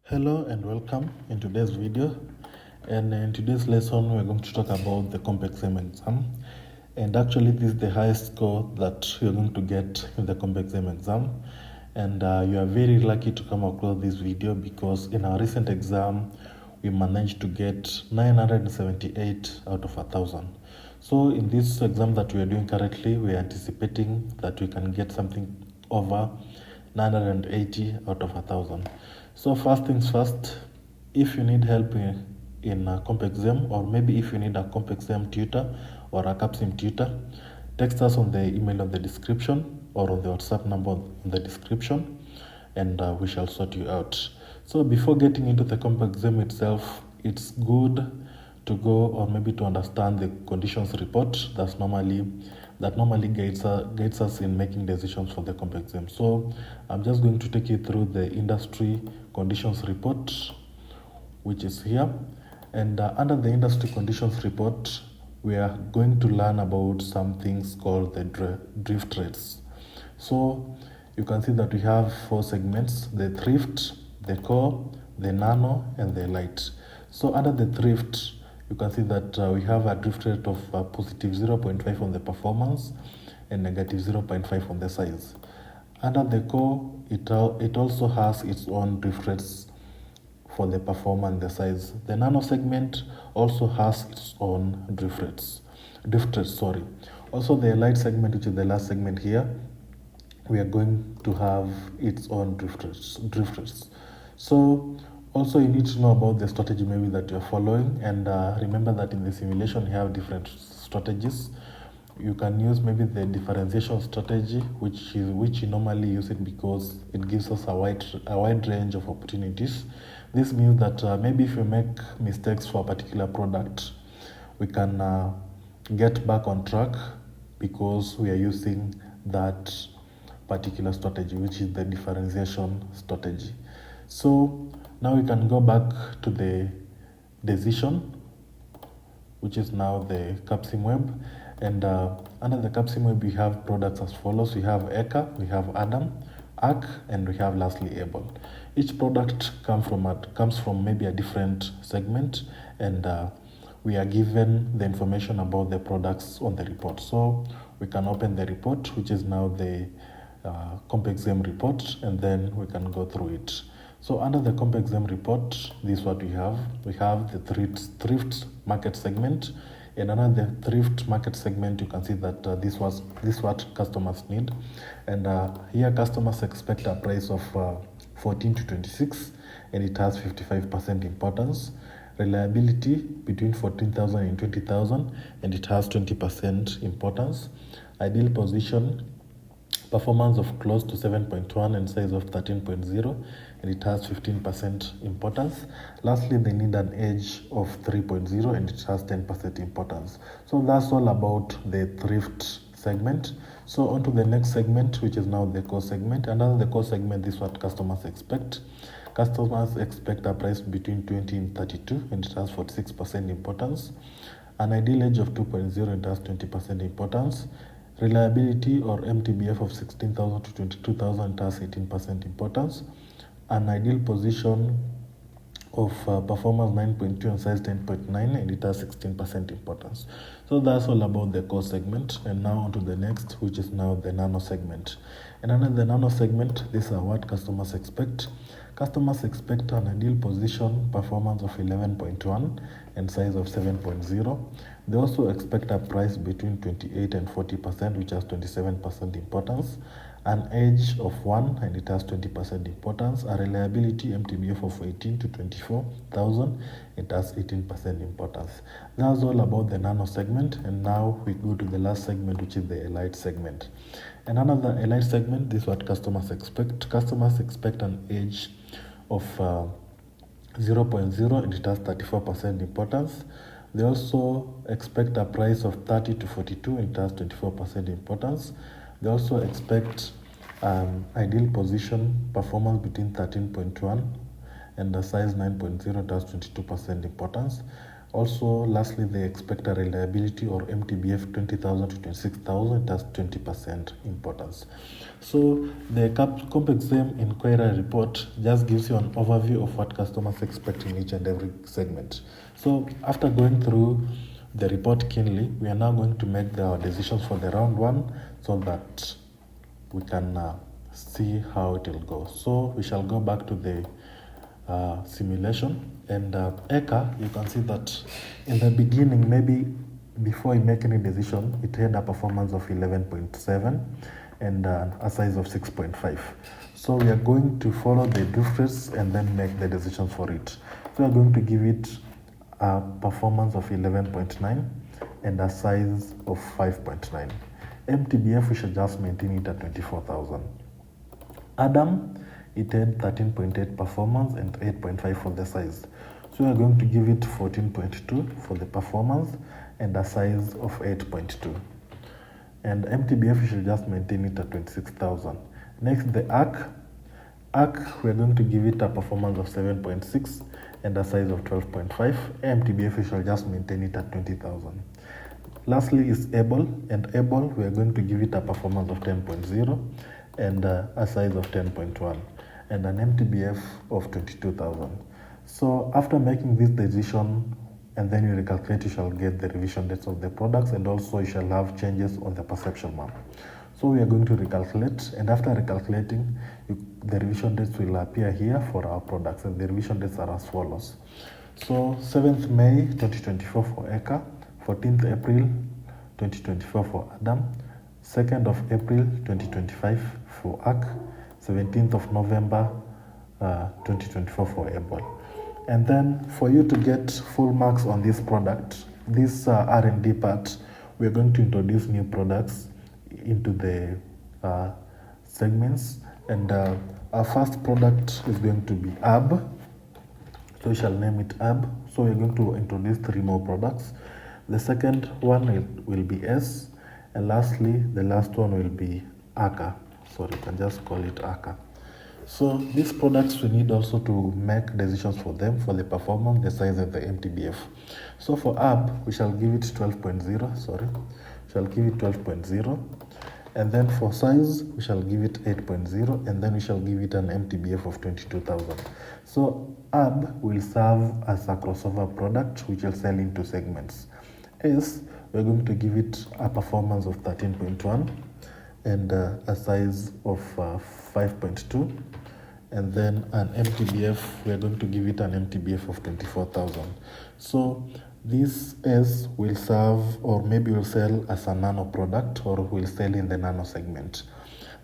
Hello and welcome in today's video, and in today's lesson we're going to talk about the CompExam exam. And actually this is the highest score that you're going to get in the CompExam exam, and you are very lucky to come across this video because in our recent exam we managed to get 978 out of 1,000. So in this exam that we are doing currently, we are anticipating that we can get something over 980 out of 1,000. So first things first, if you need help in a CompExam, or maybe if you need a CompExam tutor or a CAPSIM tutor, text us on the email on the description or on the WhatsApp number on the description, and we shall sort you out. So before getting into the CompExam itself, it's good to go or maybe to understand the conditions report that normally guides us in making decisions for the CompExam. So I'm just going to take you through the industry conditions report, which is here. And under the industry conditions report, we are going to learn about some things called the drift rates. So you can see that we have four segments: the thrift, the core, the nano, and the light. So under the thrift, you can see that we have a drift rate of positive 0.5 on the performance and negative 0.5 on the size. Under the core, it also has its own drift rates for the performance and the size. The nano segment also has its own drift rates. Also the light segment, which is the last segment here, we are going to have its own drift rates. So also you need to know about the strategy maybe that you're following, and remember that in the simulation you have different strategies. You can use maybe the differentiation strategy, which you normally use it because it gives us a wide range of opportunities. This means that maybe if you make mistakes for a particular product, we can get back on track because we are using that particular strategy, which is the differentiation strategy. So now we can go back to the decision, which is now the CAPSIM web. And under the CAPSIM web, we have products as follows. We have Eka, we have Adam, Arc, and we have lastly Able. Each product comes from maybe a different segment, and we are given the information about the products on the report. So we can open the report, which is now the CompExam report, and then we can go through it. So under the CompExam report, this is what we have. We have the thrift market segment, and under the thrift market segment, you can see that this is what customers need, and here customers expect a price of 14 to 26, and it has 55% importance. Reliability between 14,000 and 20,000, and it has 20% importance. Ideal position, performance of close to 7.1 and size of 13.0, and it has 15% importance. Lastly, they need an edge of 3.0, and it has 10% importance. So that's all about the thrift segment. So on to the next segment, which is now the core segment. And under the core segment, this is what customers expect. Customers expect a price between 20 and 32, and it has 46% importance. An ideal edge of 2.0, and it has 20% importance. Reliability or MTBF of 16,000 to 22,000 has 18% importance. An ideal position of performance 9.2 and size 10.9, and it has 16% importance. So that's all about the core segment. And now on to the next, which is now the nano segment. And under the nano segment, these are what customers expect. Customers expect an ideal position performance of 11.1 and size of 7.0. They also expect a price between 28 and 40%, which has 27% importance. An edge of 1, and it has 20% importance. A reliability MTBF of 18 to 24,000, it has 18% importance. That's all about the nano segment, and now we go to the last segment, which is the elite segment. And another elite segment, this is what customers expect. Customers expect an edge of 0.0, and it has 34% importance. They also expect a price of 30 to 42, and it has 24% importance. They also expect ideal position performance between 13.1 and the size 9.0, it has 22% importance. Also, lastly, they expect a reliability or MTBF 20,000 to 26,000. It has 20% importance. So the CompExam inquiry report just gives you an overview of what customers expect in each and every segment. So after going through the report keenly, we are now going to make our decisions for the round one so that we can see how it will go. So we shall go back to the simulation, and Eka, you can see that in the beginning, maybe before you make any decision, it had a performance of 11.7 and a size of 6.5. So we are going to follow the drift rates and then make the decisions for it. So we are going to give it a performance of 11.9 and a size of 5.9. MTBF, we should just maintain it at 24,000. Adam, it had 13.8 performance and 8.5 for the size. So we are going to give it 14.2 for the performance and a size of 8.2. And MTBF, we should just maintain it at 26,000. Next, the ARC. ARC, we're going to give it a performance of 7.6 and a size of 12.5. MTBF, we shall just maintain it at 20,000. Lastly is Able, and Able, we are going to give it a performance of 10.0 and a size of 10.1 and an MTBF of 22,000. So after making this decision and then you recalculate, you shall get the revision dates of the products, and also you shall have changes on the perception map. So we are going to recalculate, and after recalculating, the revision dates will appear here for our products, and the revision dates are as follows. So 7th May 2024 for Eka, 14th April 2024 for Adam, 2nd of April 2025 for ARC, 17th of November 2024 for Able. And then for you to get full marks on this product, this R&D part, we're going to introduce new products into the segments. And our first product is going to be AB. So we shall name it AB. So we're going to introduce 3 more products. The second one will be S. And lastly, the last one will be ACA. So you can just call it ACA. So these products we need also to make decisions for them, for the performance, the size, and the MTBF. So for AB, we shall give it 12.0, shall give it 12.0. And then for size, we shall give it 8.0, and then we shall give it an MTBF of 22,000. So AB will serve as a crossover product which will sell into segments. S, we're going to give it a performance of 13.1 and a size of 5.2, and then an MTBF, we're going to give it an MTBF of 24,000. So this S will serve, or maybe will sell as a nano product, or will sell in the nano segment.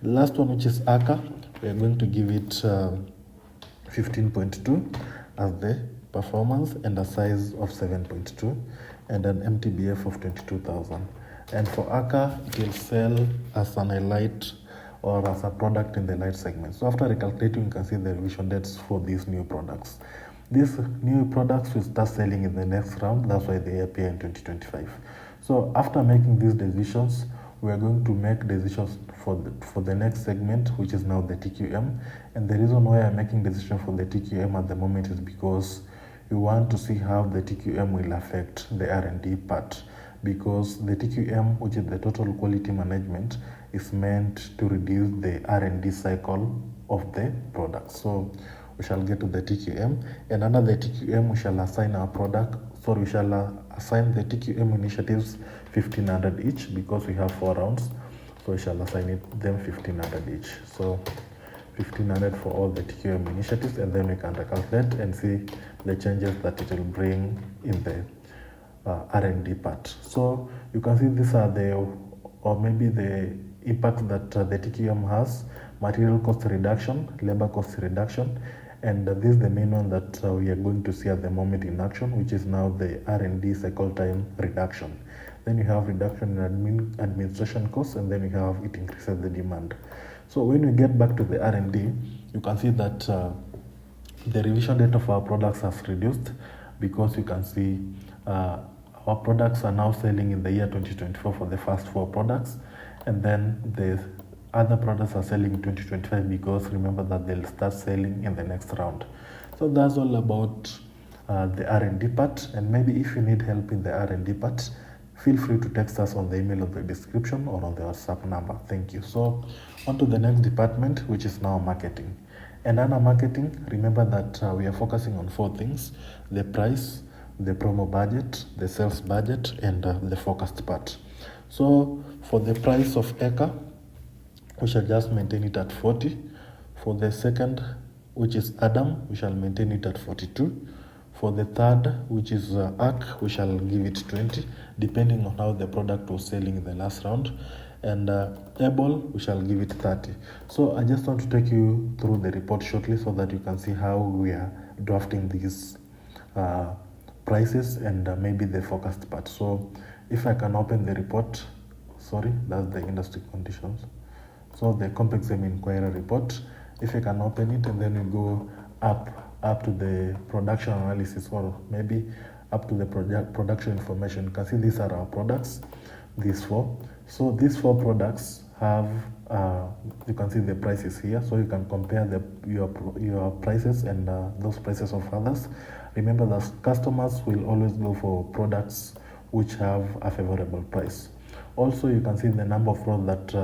The last one, which is ACA, we're going to give it 15.2 as the performance and a size of 7.2 and an MTBF of 22,000. And for ACA, it will sell as an light or as a product in the light segment. So after recalculating, you can see the revision dates for these new products. These new products will start selling in the next round. That's why they appear in 2025. So after making these decisions, we are going to make decisions for the next segment, which is now the TQM. And the reason why I'm making decisions for the TQM at the moment is because we want to see how the TQM will affect the R&D part, because the TQM, which is the total quality management, is meant to reduce the R&D cycle of the product. So we shall get to the TQM, and under the TQM we shall assign our product, so we shall assign the TQM initiatives 1,500 each, because we have 4 rounds. So we shall assign them 1,500 each. So 1,500 for all the TQM initiatives, and then we can calculate and see the changes that it will bring in the R&D part. So you can see these are the, or maybe the impact that the TQM has: material cost reduction, labor cost reduction, and this is the main one that we are going to see at the moment in action, which is now the R&D cycle time reduction. Then you have reduction in administration costs, and then you have it increases the demand. So when we get back to the R&D, you can see that the revision date of our products has reduced, because you can see our products are now selling in the year 2024 for the first 4 products, and then the other products are selling in 2025, because remember that they'll start selling in the next round. So that's all about the R&D part, and maybe if you need help in the R&D part, feel free to text us on the email of the description or on the WhatsApp number. Thank you. So on to the next department, which is now marketing. And under marketing, remember that we are focusing on 4 things: the price, the promo budget, the sales budget, and the forecast part. So for the price of Eka, we shall just maintain it at 40. For the second, which is Adam, we shall maintain it at 42. For the third, which is Arc, we shall give it 20, depending on how the product was selling in the last round. And Able, we shall give it 30. So I just want to take you through the report shortly so that you can see how we are drafting these prices and maybe the forecast part. So if I can open the report, sorry, that's the industry conditions. So the CompExem inquiry report, if you can open it and then you go up to the production analysis, or maybe up to the production information, you can see these are our products, these 4. So these 4 products have, you can see the prices here, so you can compare your prices and those prices of others. Remember that customers will always go for products which have a favorable price. Also, you can see the number of products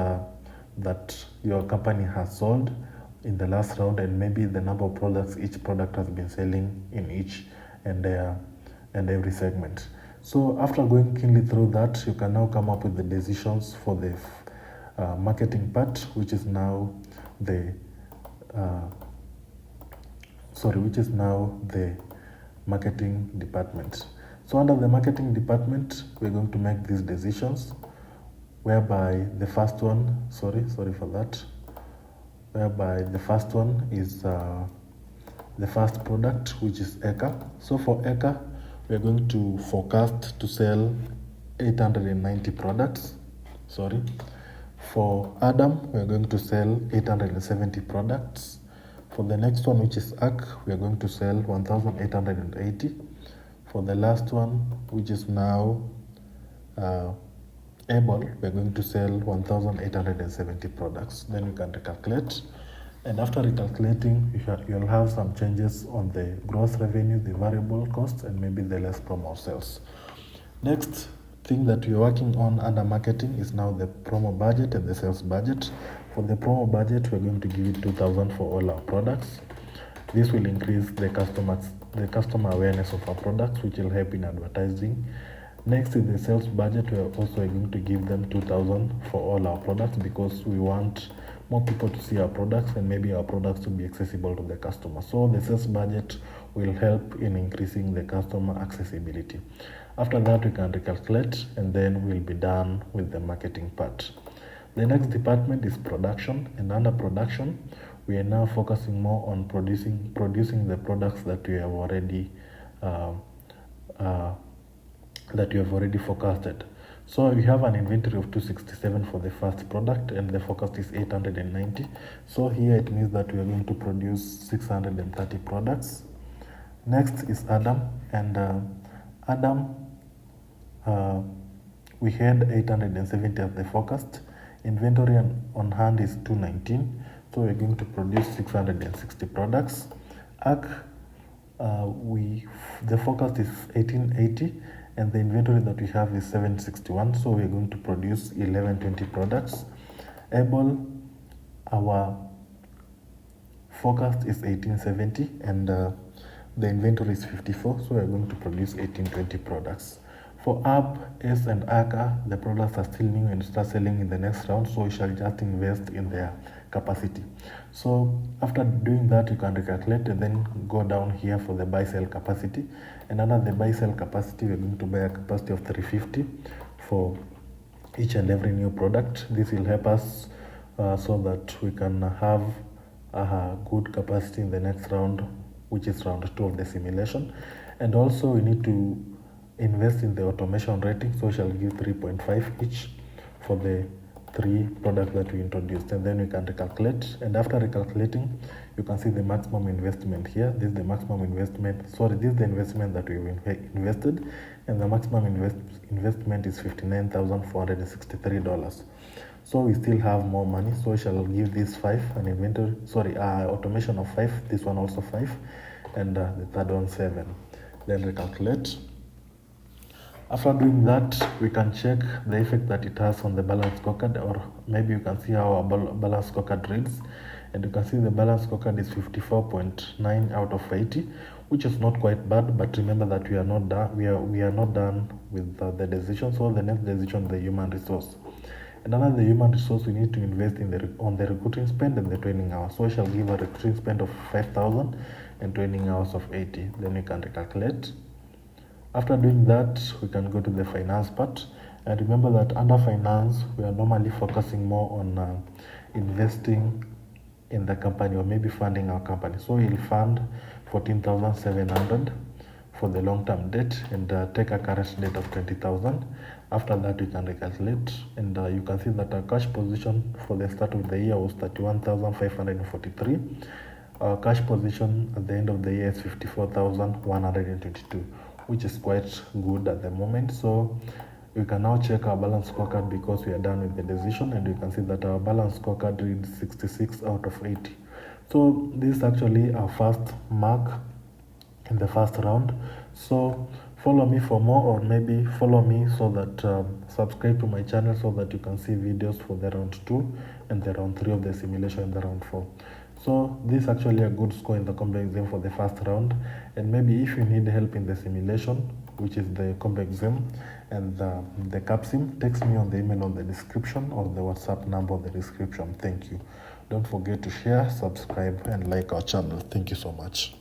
that your company has sold in the last round, and maybe the number of products each product has been selling in each and every segment. So after going keenly through that, you can now come up with the decisions for the marketing part, which is now the marketing department. So under the marketing department, we're going to make these decisions, whereby the first one, sorry for that, whereby the first one is the first product, which is Eka. So for Eka, we're going to forecast to sell 890 products. Sorry. For Adam, we're going to sell 870 products. For the next one, which is Arc, we're going to sell 1,880. For the last one, which is now Able, we're going to sell 1,870 products. Then we can recalculate, and after recalculating, you'll have some changes on the gross revenue, the variable costs, and maybe the less promo sales. Next thing that we're working on under marketing is now the promo budget and the sales budget. For the promo budget, we're going to give it 2,000 for all our products. This will increase the customer awareness of our products, which will help in advertising. Next is the sales budget. We're also going to give them 2,000 for all our products, because we want more people to see our products and maybe our products to be accessible to the customer. So the sales budget will help in increasing the customer accessibility. After that, we can recalculate, and then we'll be done with the marketing part. The next department is production, and under production, we are now focusing more on producing the products that we have already forecasted. So we have an inventory of 267 for the first product, and the forecast is 890. So here it means that we are going to produce 630 products. Next is Adam, and Adam, we had 870 as the forecast. Inventory on hand is 219, so we're going to produce 660 products. Arc, the forecast is 1880, and the inventory that we have is 761, so we're going to produce 1120 products. Able, our forecast is 1870, and the inventory is 54, so we're going to produce 1820 products. For App, S, and Aka, the products are still new and start selling in the next round, so we shall just invest in their capacity. So after doing that, you can recalculate and then go down here for the buy-sell capacity. And under the buy-sell capacity, we're going to buy a capacity of 350 for each and every new product. This will help us so that we can have a good capacity in the next round, which is round 2 of the simulation. And also we need to invest in the automation rating, so we shall give 3.5 each for the 3 products that we introduced, and then we can recalculate. And after recalculating, you can see the maximum investment here. This is the maximum investment, sorry, this is the investment that we've invested, and the maximum investment is $59,463. So we still have more money, so we shall give this 5 an inventory, automation of 5, this one also 5, and the third one 7. then recalculate. After doing that, we can check the effect that it has on the balance scorecard, or maybe you can see how our balance scorecard reads, and you can see the balance scorecard is 54.9 out of 80, which is not quite bad. But remember that we are not done. We are not done with the decision. So the next decision is the human resource. And under the human resource, we need to invest on the recruiting spend and the training hours. So I shall give a recruiting spend of 5,000 and training hours of 80. Then we can recalculate. After doing that, we can go to the finance part. And remember that under finance, we are normally focusing more on investing in the company, or maybe funding our company. So we'll fund 14,700 for the long-term debt, and take a current debt of 20,000. After that, we can recalculate, and you can see that our cash position for the start of the year was 31,543. Our cash position at the end of the year is 54,122, which is quite good at the moment. So we can now check our balance scorecard because we are done with the decision, and you can see that our balance scorecard reads 66 out of 80. So this is actually our first mark in the first round. So follow me for more, or maybe follow me so that subscribe to my channel so that you can see videos for the round 2 and the round 3 of the simulation and the round 4. So this is actually a good score in the complex exam for the first round. And maybe if you need help in the simulation, which is the complex exam and the CAPSIM, text me on the email on the description or the WhatsApp number on the description. Thank you. Don't forget to share, subscribe, and like our channel. Thank you so much.